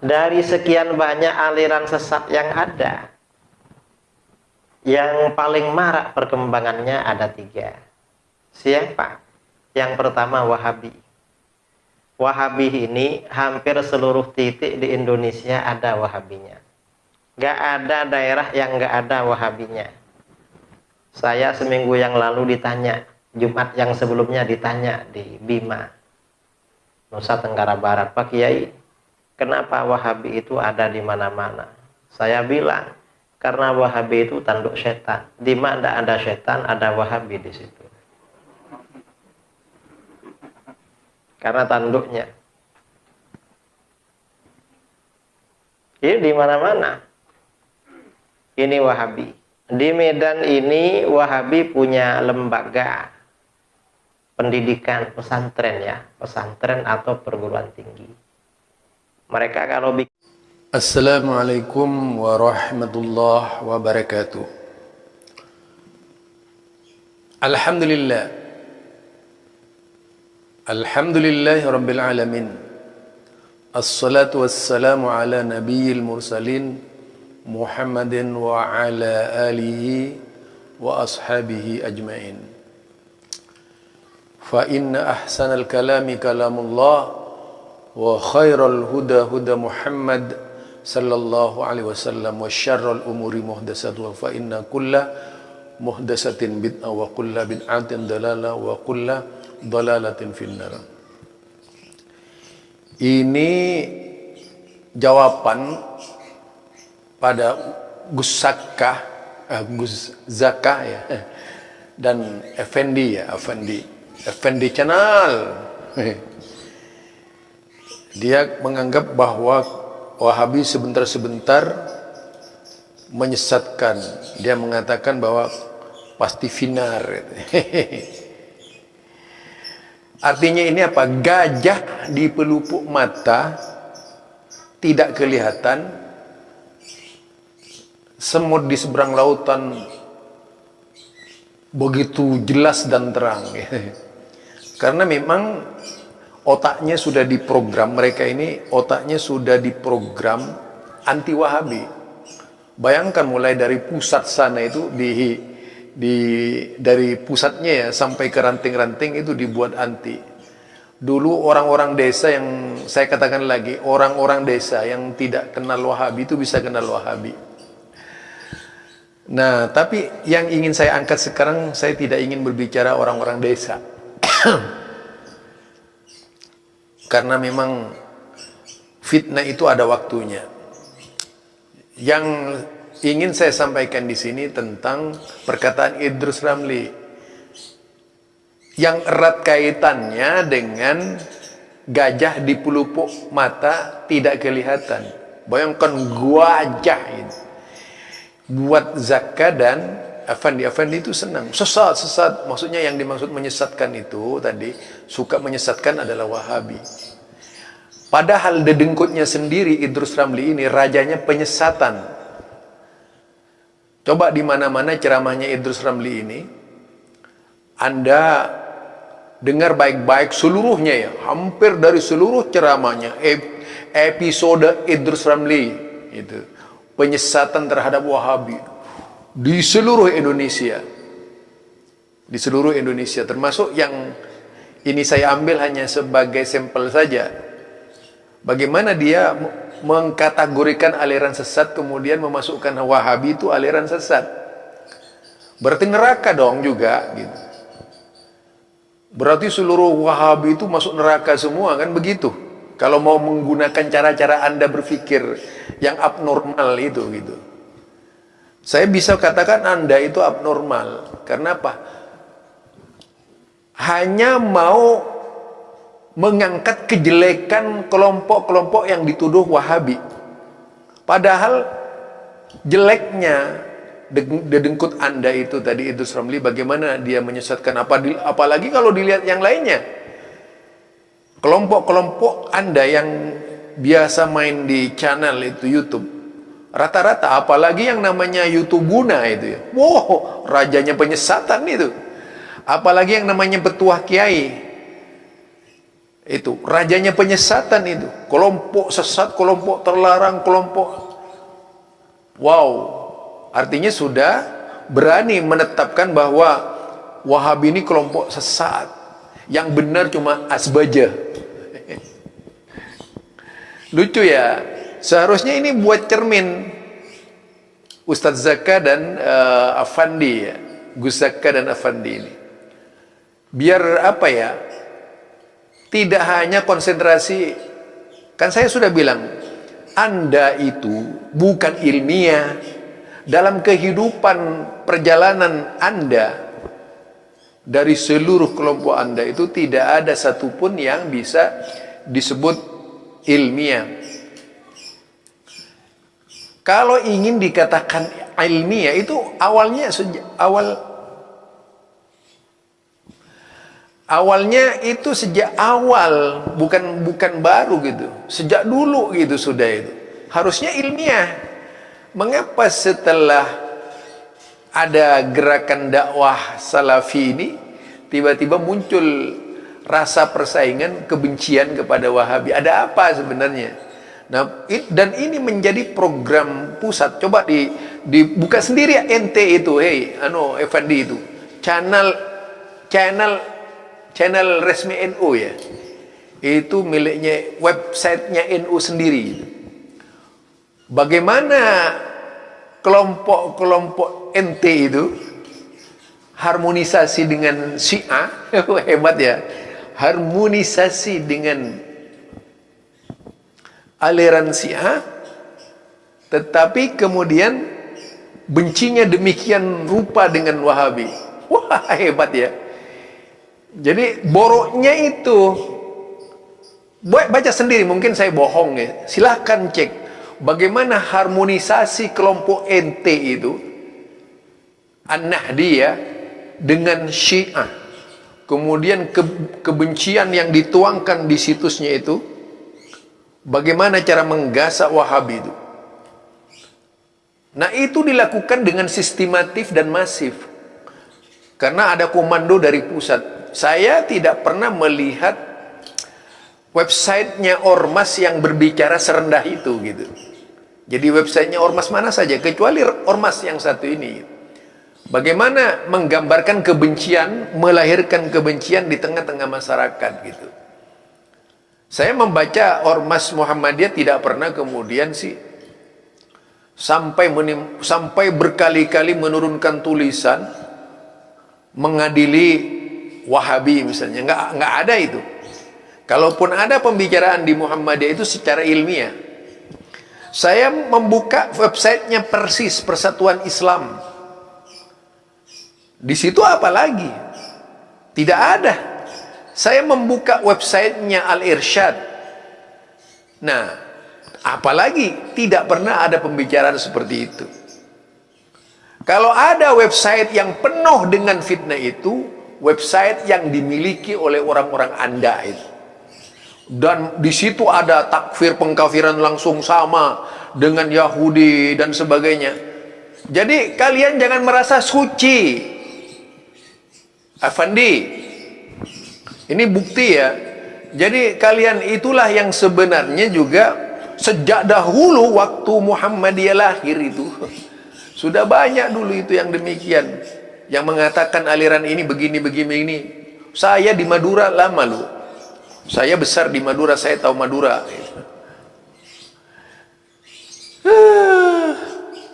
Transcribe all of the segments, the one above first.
Dari sekian banyak aliran sesat yang ada, yang paling marak perkembangannya ada 3. Siapa? Yang pertama Wahabi. Wahabi ini hampir seluruh titik di Indonesia ada Wahabinya. Gak ada daerah yang gak ada Wahabinya. Saya seminggu yang lalu ditanya, Jumat yang sebelumnya ditanya di Bima, Nusa Tenggara Barat, Pak Kiai, kenapa Wahabi itu ada di mana-mana? Saya bilang, karena Wahabi itu tanduk setan. Di mana ada setan, ada Wahabi di situ. Karena tanduknya. Ini di mana-mana. Ini Wahabi. Di Medan ini Wahabi punya lembaga pendidikan pesantren ya, pesantren atau perguruan tinggi. Mereka kalau bikin. Assalamualaikum warahmatullahi wabarakatuh. Alhamdulillah. Alhamdulillahi rabbil alamin. Assalatu wassalamu ala nabiyil mursalin Muhammadin wa ala alihi wa ashabihi ajma'in. Fa inna ahsanal kalami kalamullah wa khairal huda huda Muhammad sallallahu alaihi wasallam wa syarrul umuri muhdatsatuha fa inna kulla muhdatsatin bid'ah wa kulla bid'atin dalalah wa kulla dalalatin finnar. Ini jawaban pada Gus Zakah ya, dan Effendi ya, Effendi Channel. Dia menganggap bahwa Wahabi sebentar-sebentar menyesatkan. Dia mengatakan bahwa pasti finar. Artinya ini apa? Gajah di pelupuk mata tidak kelihatan, semut di seberang lautan begitu jelas dan terang. Karena memang otaknya sudah diprogram, mereka ini otaknya sudah diprogram anti Wahabi. Bayangkan mulai dari pusat sana itu dari pusatnya ya sampai ke ranting-ranting itu dibuat anti. Dulu orang-orang desa yang saya katakan lagi, orang-orang desa yang tidak kenal Wahabi itu bisa kenal Wahabi. Nah, tapi yang ingin saya angkat sekarang, saya tidak ingin berbicara orang-orang desa. Karena memang fitnah itu ada waktunya. Yang ingin saya sampaikan di sini tentang perkataan Idrus Ramli yang erat kaitannya dengan gajah di pelupuk mata tidak kelihatan. Bayangkan gajah ini. Buat Zakah dan Effendi itu senang. Sesat. Maksudnya yang dimaksud menyesatkan itu tadi, suka menyesatkan adalah Wahabi. Padahal dedengkutnya sendiri Idrus Ramli ini rajanya penyesatan. Coba di mana-mana ceramahnya Idrus Ramli ini, Anda dengar baik-baik seluruhnya ya, hampir dari seluruh ceramahnya, episode Idrus Ramli itu penyesatan terhadap Wahabi di seluruh Indonesia. Di seluruh Indonesia, termasuk yang ini saya ambil hanya sebagai sampel saja. Bagaimana dia mengkategorikan aliran sesat, kemudian memasukkan Wahabi itu aliran sesat. Berarti neraka dong juga gitu. Berarti seluruh Wahabi itu masuk neraka semua, kan begitu. Kalau mau menggunakan cara-cara Anda berpikir yang abnormal itu gitu. Saya bisa katakan Anda itu abnormal. Karena apa? Hanya mau mengangkat kejelekan kelompok-kelompok yang dituduh Wahabi. Padahal jeleknya dedengkut Anda itu tadi, Idrus Ramli, bagaimana dia menyesatkan, apalagi kalau dilihat yang lainnya. Kelompok-kelompok Anda yang biasa main di channel itu YouTube, rata-rata apalagi yang namanya YouTube guna itu ya, wow, rajanya penyesatan itu. Apalagi yang namanya petuah kiai, Itu rajanya penyesatan itu. Kelompok sesat, kelompok terlarang, kelompok. Wow, artinya sudah berani menetapkan bahwa Wahabi ini kelompok sesat. Yang benar cuma Asbaja. Lucu ya. Seharusnya ini buat cermin Ustadz Zaka dan Afandi ya. Gus Zaka dan Afandi ini. Biar apa ya? Tidak hanya konsentrasi. Kan saya sudah bilang, Anda itu bukan ilmiah. Dalam kehidupan perjalanan Anda, dari seluruh kelompok Anda itu tidak ada satupun yang bisa disebut ilmiah. Kalau ingin dikatakan ilmiah itu awalnya awalnya itu sejak awal, bukan baru gitu. Sejak dulu gitu sudah itu. Harusnya ilmiah. Mengapa setelah ada gerakan dakwah salafi ini tiba-tiba muncul rasa persaingan, kebencian kepada Wahabi? Ada apa sebenarnya? Nah, dan ini menjadi program pusat. Coba dibuka sendiri ya ente itu, Effendi itu. Channel resmi NU ya. Itu miliknya, websitenya NU sendiri. Bagaimana kelompok-kelompok NT itu harmonisasi dengan Syiah? Hebat ya. Harmonisasi dengan aliran Syiah, tetapi kemudian bencinya demikian rupa dengan Wahabi. Wah, hebat ya. Jadi boroknya itu, baca sendiri, mungkin saya bohong ya. Silahkan cek bagaimana harmonisasi kelompok NT itu, An-Nahdiyah dengan Syiah. Kemudian kebencian yang dituangkan di situsnya itu, bagaimana cara menggasak Wahabi itu. Nah, itu dilakukan dengan sistematif dan masif. Karena ada komando dari pusat. Saya tidak pernah melihat websitenya ormas yang berbicara serendah itu gitu. Jadi websitenya ormas mana saja, kecuali ormas yang satu ini. Bagaimana menggambarkan kebencian, melahirkan kebencian di tengah-tengah masyarakat gitu. Saya membaca ormas Muhammadiyah tidak pernah kemudian sih sampai berkali-kali menurunkan tulisan mengadili Wahabi misalnya. Nggak ada itu. Kalaupun ada pembicaraan di Muhammadiyah itu secara ilmiah. Saya membuka websitenya Persis, Persatuan Islam. Di situ apa lagi? Tidak ada. Saya membuka websitenya Al-Irsyad. Nah, apalagi tidak pernah ada pembicaraan seperti itu. Kalau ada website yang penuh dengan fitnah itu, website yang dimiliki oleh orang-orang Anda itu. Dan di situ ada takfir pengkafiran langsung sama dengan Yahudi dan sebagainya. Jadi kalian jangan merasa suci. Afandi, ini bukti ya. Jadi kalian itulah yang sebenarnya juga sejak dahulu waktu Muhammadiyah lahir itu sudah banyak dulu itu yang demikian, yang mengatakan aliran ini begini. Saya di Madura lama loh. Saya besar di Madura, saya tahu Madura.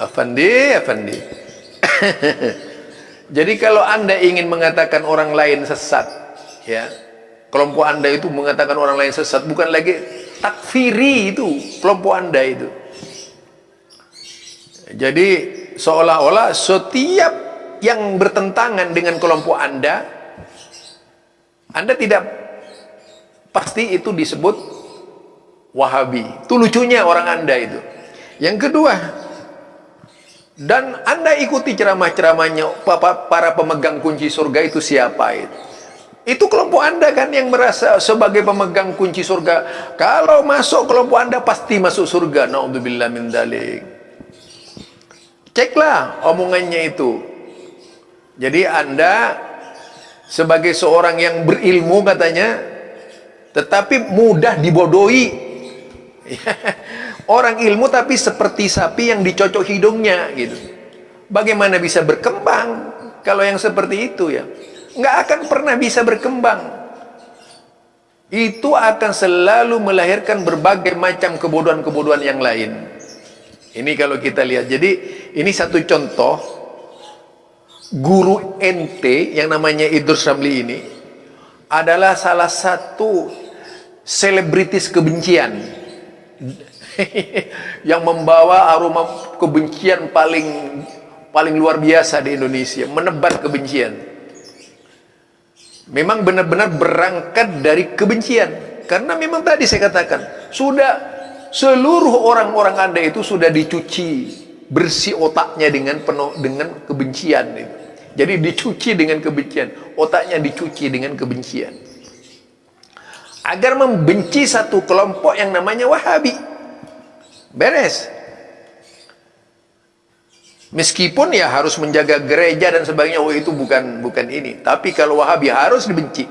Afandi. Jadi kalau Anda ingin mengatakan orang lain sesat, ya, kelompok Anda itu mengatakan orang lain sesat, bukan lagi takfiri itu kelompok Anda itu. Jadi seolah-olah setiap yang bertentangan dengan kelompok Anda tidak pasti itu disebut Wahabi. Itu lucunya orang Anda itu. Yang kedua, dan Anda ikuti ceramah-ceramahnya para pemegang kunci surga itu siapa itu? Itu kelompok Anda kan yang merasa sebagai pemegang kunci surga. Kalau masuk kelompok Anda pasti masuk surga. Na'udzubillah min dzalik. Ceklah omongannya itu. Jadi Anda sebagai seorang yang berilmu katanya, tetapi mudah dibodohi. Orang ilmu tapi seperti sapi yang dicocok hidungnya gitu. Bagaimana bisa berkembang kalau yang seperti itu ya? Nggak akan pernah bisa berkembang. Itu akan selalu melahirkan berbagai macam kebodohan-kebodohan yang lain. Ini kalau kita lihat. Jadi ini satu contoh guru ente yang namanya Idrus Ramli ini adalah salah satu selebritis kebencian yang membawa aroma kebencian paling luar biasa di Indonesia, menebar kebencian. Memang benar-benar berangkat dari kebencian, karena memang tadi saya katakan sudah seluruh orang-orang Anda itu sudah dicuci bersih otaknya dengan penuh dengan kebencian itu. Jadi dicuci dengan kebencian, otaknya dicuci dengan kebencian. Agar membenci satu kelompok yang namanya Wahabi. Beres. Meskipun ya harus menjaga gereja dan sebagainya, oh itu bukan ini. Tapi kalau Wahabi harus dibenci.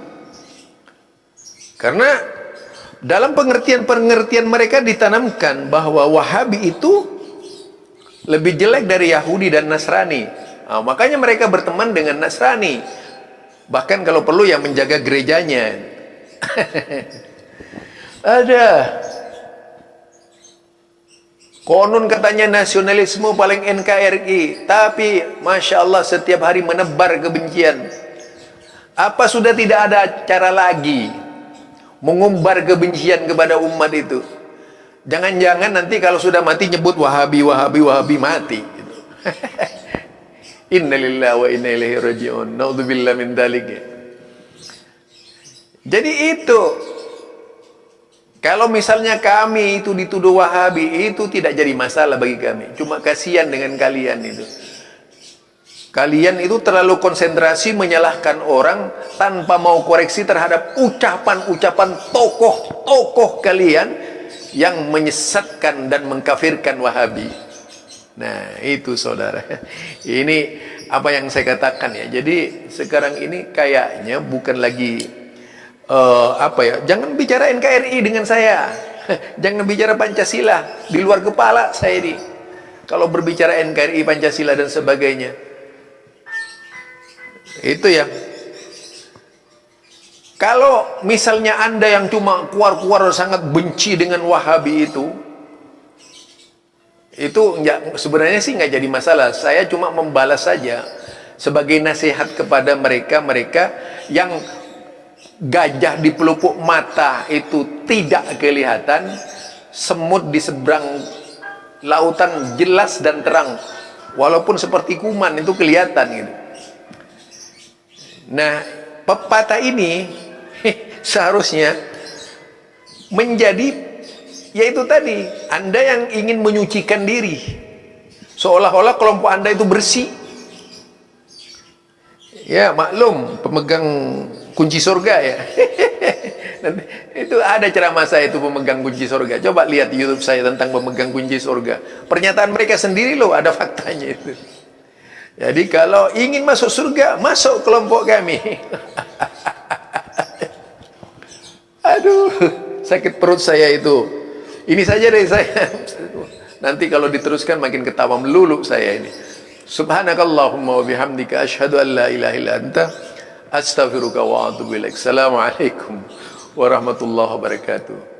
Karena dalam pengertian mereka ditanamkan bahwa Wahabi itu lebih jelek dari Yahudi dan Nasrani. Nah, makanya mereka berteman dengan Nasrani. Bahkan kalau perlu ya menjaga gerejanya. Ada. Konon katanya nasionalisme paling NKRI, tapi Masya Allah setiap hari menebar kebencian. Apa sudah tidak ada cara lagi mengumbar kebencian kepada umat itu? Jangan-jangan nanti kalau sudah mati nyebut Wahabi mati gitu. Innalillahi wa inna ilaihi raji'un. Naudzubillah min dzalik. Jadi itu, kalau misalnya kami itu dituduh Wahabi, itu tidak jadi masalah bagi kami. Cuma kasihan dengan kalian itu. Kalian itu terlalu konsentrasi menyalahkan orang tanpa mau koreksi terhadap ucapan-ucapan tokoh-tokoh kalian yang menyesatkan dan mengkafirkan Wahabi. Nah, itu saudara. Ini apa yang saya katakan ya. Jadi sekarang ini kayaknya bukan lagi jangan bicara NKRI dengan saya. Jangan bicara Pancasila di luar kepala saya ini. Kalau berbicara NKRI, Pancasila dan sebagainya. Itu ya. Kalau misalnya Anda yang cuma keluar-keluar sangat benci dengan Wahabi itu sebenarnya sih nggak jadi masalah. Saya cuma membalas saja sebagai nasihat kepada mereka yang gajah di pelupuk mata itu tidak kelihatan, semut di seberang lautan jelas dan terang, walaupun seperti kuman itu kelihatan gitu. Nah, pepatah ini seharusnya menjadi, yaitu tadi, Anda yang ingin menyucikan diri seolah-olah kelompok Anda itu bersih. Ya maklum, pemegang kunci surga ya. Itu ada ceramah saya itu pemegang kunci surga. Coba lihat di YouTube saya tentang pemegang kunci surga. Pernyataan mereka sendiri loh, ada faktanya itu. Jadi kalau ingin masuk surga, masuk kelompok kami. Aduh, sakit perut saya itu. Ini saja dari saya. Nanti kalau diteruskan makin ketawa melulu saya ini. Subhanakallahumma wa bihamdika asyhadu an la ilaha illa anta astaghfiruka wa atubu ilaik. Assalamualaikum warahmatullahi wabarakatuh.